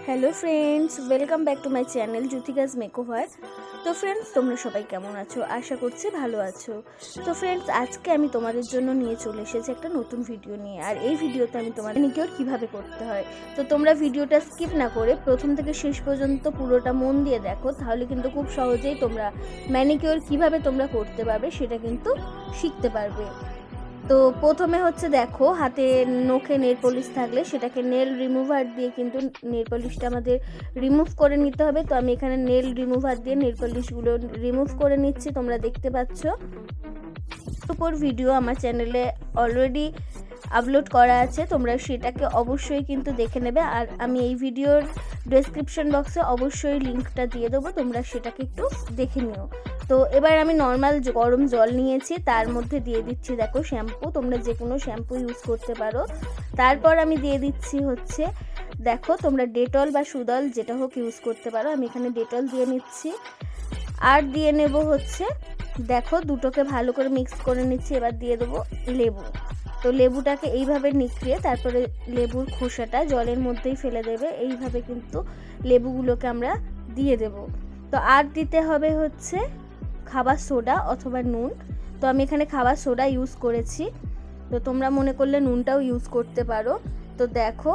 Hello friends, welcome back to my channel Juthika's makeover. তো friends, তোমরা সবাই কেমন আছো? আশা করছি ভালো আছো। তো ফ্রেন্ডস, আজকে আমি তোমাদের জন্য নিয়ে চলে এসেছি একটা নতুন ভিডিও নিয়ে। আর এই ভিডিওতে আমি তোমাদের ম্যানিকিওর কীভাবে করতে হয়, তো তোমরা ভিডিওটা স্কিপ না করে প্রথম থেকে শেষ পর্যন্ত পুরোটা মন দিয়ে দেখো, তাহলে কিন্তু খুব সহজেই তোমরা ম্যানিকিওর কীভাবে তোমরা করতে পারবে সেটা কিন্তু শিখতে পারবে। তো প্রথমে হচ্ছে দেখো, হাতে নখে নেল পলিশ থাকলে সেটাকে নেল রিমুভার দিয়ে কিন্তু নেল পলিশটা আমাদের রিমুভ করে নিতে হবে। তো আমি এখানে নেল রিমুভার দিয়ে নেল পলিশগুলো রিমুভ করে নিচ্ছি, তোমরা দেখতে পাচ্ছ। উপর ভিডিও আমার চ্যানেলে অলরেডি আপলোড করা আছে, তোমরা সেটাকে অবশ্যই কিন্তু দেখে নেবে। আর আমি এই ভিডিওর ডেসক্রিপশন বক্সে অবশ্যই লিঙ্কটা দিয়ে দেবো, তোমরা সেটাকে একটু দেখে নিও। তো এবার আমি নর্মাল গরম জল নিয়েছি, তার মধ্যে দিয়ে দিচ্ছি দেখো শ্যাম্পু, তোমরা যে কোনো শ্যাম্পু ইউজ করতে পারো। তারপর আমি দিয়ে দিচ্ছি হচ্ছে দেখো, তোমরা ডেটল বা সুদল যেটা হোক ইউজ করতে পারো। আমি এখানে ডেটল দিয়ে নিচ্ছি, আর দিয়ে নেব হচ্ছে দেখো দুটোকে ভালো করে মিক্স করে নিচ্ছি। এবার দিয়ে দেবো লেবু। তো লেবুটাকে এইভাবে নিখড়িয়ে তারপরে লেবুর খোসাটা জলের মধ্যেই ফেলে দেবে। এইভাবে কিন্তু লেবুগুলোকে আমরা দিয়ে দেব। তো আর দিতে হবে হচ্ছে খাবার সোডা অথবা নুন। তো আমি এখানে খাবার সোডা ইউজ করেছি, তো তোমরা মনে করলে নুনটাও ইউজ করতে পারো। তো দেখো,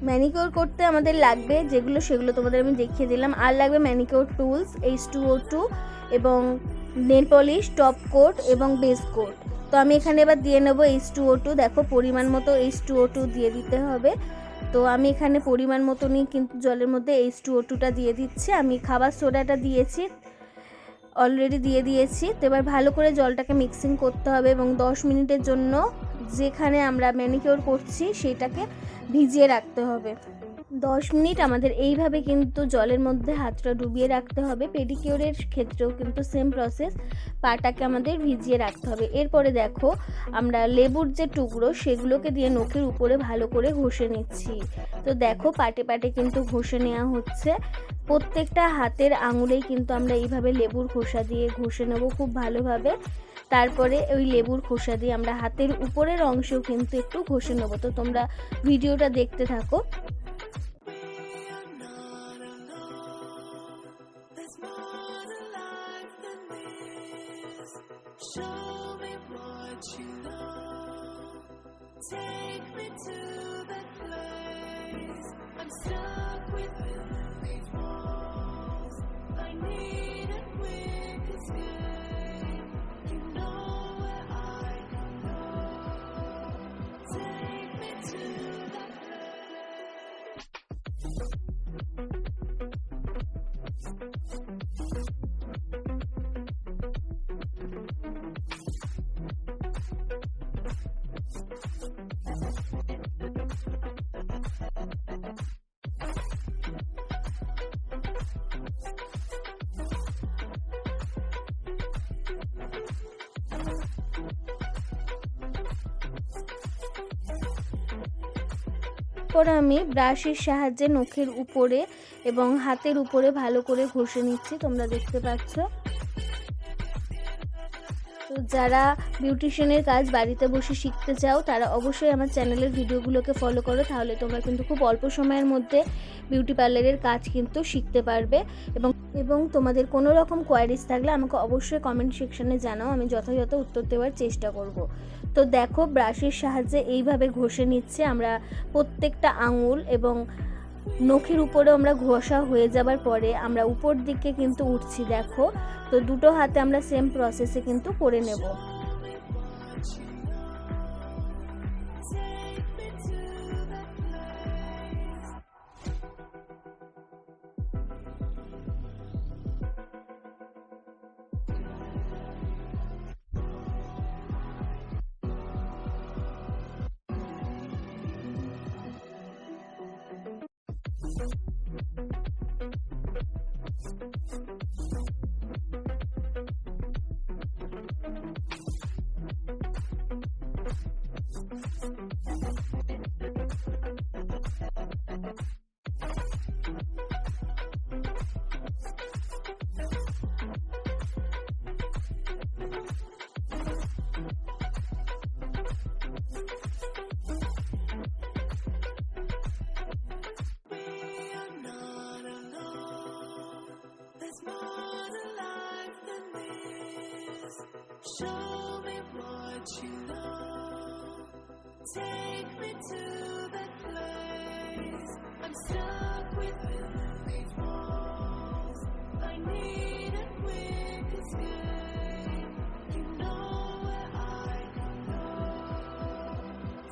ম্যানিকিওর করতে আমাদের লাগবে যেগুলো সেগুলো তোমাদের আমি দেখিয়ে দিলাম। আর লাগবে ম্যানিকিওর টুলস, H2O2 এবং নেল পলিশ, টপ কোট এবং বেস কোট। তো আমি এখানে এবার দিয়ে নেবো H2O2। দেখো পরিমাণ মতো H2O2 দিয়ে দিতে হবে। তো আমি এখানে পরিমাণ মতনই কিন্তু জলের মধ্যে H2O2টা দিয়ে দিচ্ছি। আমি খাবার সোডাটা দিয়েছি, অলরেডি দিয়ে দিয়েছি। তো এবার ভালো করে জলটাকে মিক্সিং করতে হবে এবং 10 মিনিটের জন্য যেখানে আমরা ম্যানিকিওর করছি সেটাকে ভিজিয়ে রাখতে হবে। 10 মিনিট আমাদের এইভাবে কিন্তু জলের মধ্যে হাতটা ডুবিয়ে রাখতে হবে। পেডিকিওরের ক্ষেত্রেও কিন্তু সেম প্রসেস, পাটাকে আমাদের ভিজিয়ে রাখতে হবে। এরপরে দেখো, আমরা লেবুর যে টুকরো সেগুলোকে দিয়ে নখের উপরে ভালো করে ঘষে নিচ্ছি। তো দেখো পাটে পাটে কিন্তু ঘষে নেওয়া হচ্ছে। প্রত্যেকটা হাতের আঙুলেই কিন্তু আমরা এইভাবে লেবুর খোসা দিয়ে ঘষে নেব খুব ভালোভাবে। তারপরে ওই লেবুর খোসা দিয়ে আমরা হাতের উপরের অংশেও কিন্তু একটু ঘষে নেব। তো তোমরা ভিডিওটা দেখতে থাকো। Take me to that place. I'm stuck within these walls. I need a quick escape. You know where I can go. Take me to that পরে আমি ব্রাশের সাহায্যে নখের উপরে এবং হাতের উপরে ভালো করে ঘষে নিচ্ছি, তোমরা দেখতে পাচ্ছ। তো যারা বিউটিশিয়ানের কাজ বাড়িতে বসে শিখতে চাও তারা অবশ্যই আমার চ্যানেলের ভিডিওগুলোকে ফলো করো, তাহলে তোমরা কিন্তু খুব অল্প সময়ের মধ্যে বিউটি পার্লারের কাজ কিন্তু শিখতে পারবে। এবং তোমাদের কোনো রকম কোয়ারিজ থাকলে আমাকে অবশ্যই কমেন্ট সেকশনে জানাও, আমি যথাযথ উত্তর দেওয়ার চেষ্টা করব। তো দেখো ব্রাশের সাহায্যে এইভাবে ঘষে নিচ্ছে আমরা প্রত্যেকটা আঙুল, এবং নখের উপরে আমরা ঘষা হয়ে যাবার পরে আমরা উপর দিকে কিন্তু উঠছি দেখো। তো দুটো হাতে আমরা সেম প্রসেসে কিন্তু করে নেব। Show me what you know. Take me to that place. I'm stuck within these walls. I need a quick escape. You know where I can go.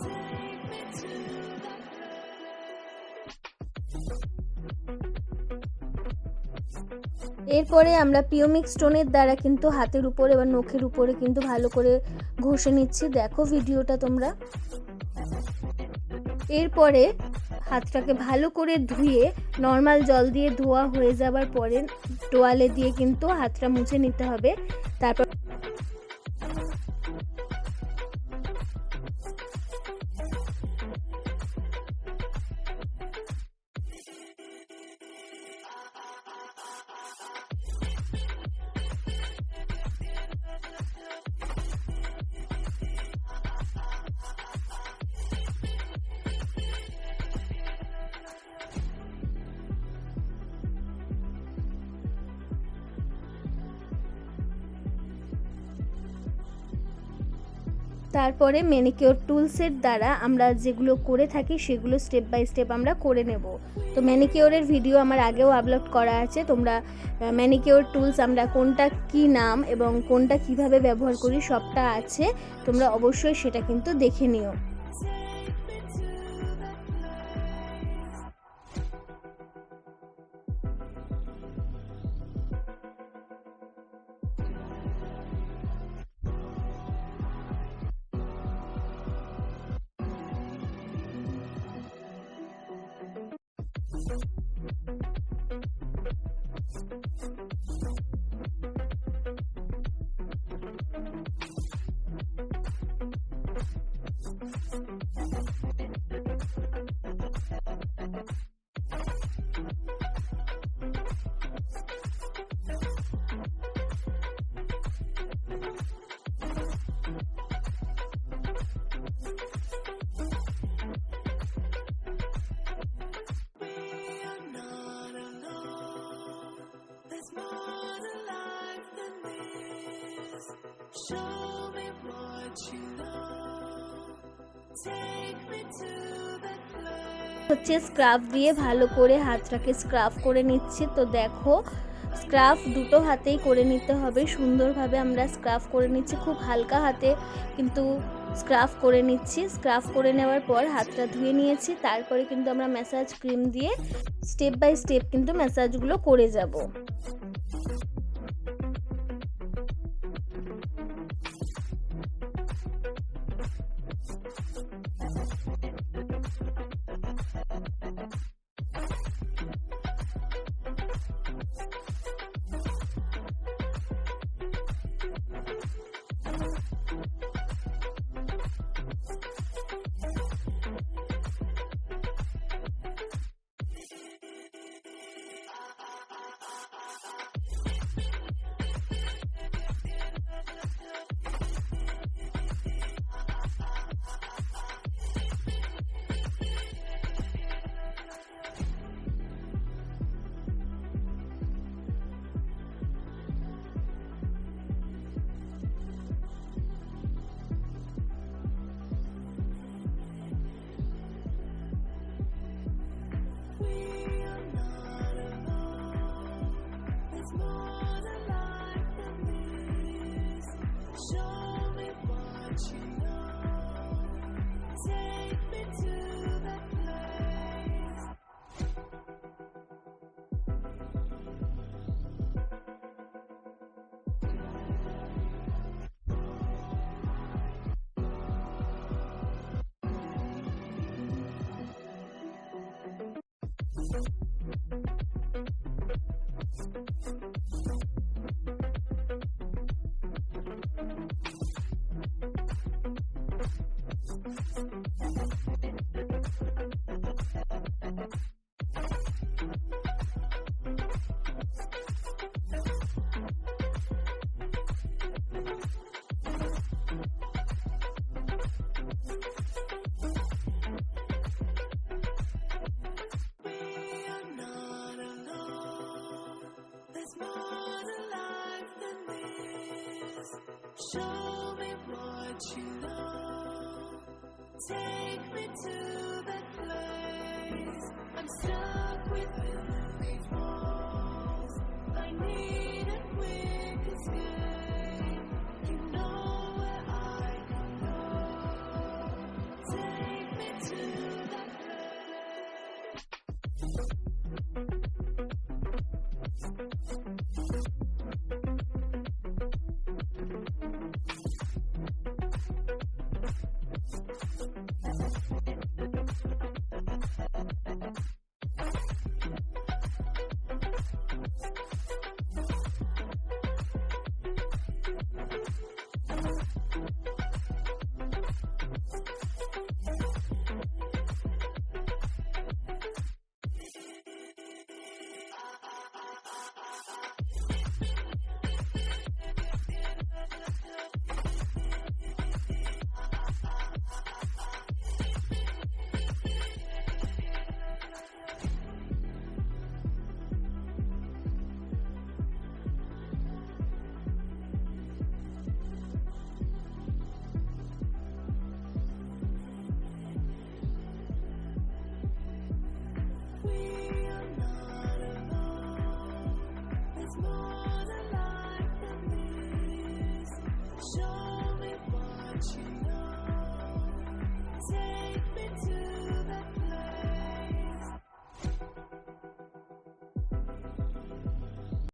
Take me to that এরপরে আমরা পিওমিক স্টোনের দ্বারা কিন্তু হাতের উপরে এবং নখের উপরে কিন্তু ভালো করে ঘষে নিচ্ছি, দেখো ভিডিওটা তোমরা। এরপরে হাতটাকে ভালো করে ধুয়ে নর্মাল জল দিয়ে ধোয়া হয়ে যাবার পরে টোয়ালে দিয়ে কিন্তু হাতটা মুছে নিতে হবে। তারপর তারপরে ম্যানিকিওর টুলসের দ্বারা আমরা যেগুলো করে থাকি সেগুলো স্টেপ বাই স্টেপ আমরা করে নেব। তো ম্যানিকিওরের ভিডিও আমার আগেও আপলোড করা আছে, তোমরা ম্যানিকিওর টুলস আমরা কোনটা কি নাম এবং কোনটা কিভাবে ব্যবহার করি সবটা আছে, তোমরা অবশ্যই সেটা কিন্তু দেখে নিও। Show me what you know. Take me to that place. হচ্ছে স্ক্রাব দিয়ে ভালো করে হাতটাকে স্ক্রাব করে নিচ্ছি। তো দেখো স্ক্রাব দুটো হাতেই করে নিতে হবে, সুন্দরভাবে আমরা স্ক্রাব করে নিচ্ছি, খুব হালকা হাতে কিন্তু স্ক্রাব করে নিচ্ছি। স্ক্রাব করে নেওয়ার পর হাতটা ধুয়ে নিয়েছি, তারপরে কিন্তু আমরা ম্যাসাজ ক্রিম দিয়ে স্টেপ বাই স্টেপ কিন্তু ম্যাসাজগুলো করে যাব। Show me what you know. Take me to that place. I'm stuck within these walls. I need a quick escape. You know where I can go. Take me to that we are not alone. There's more.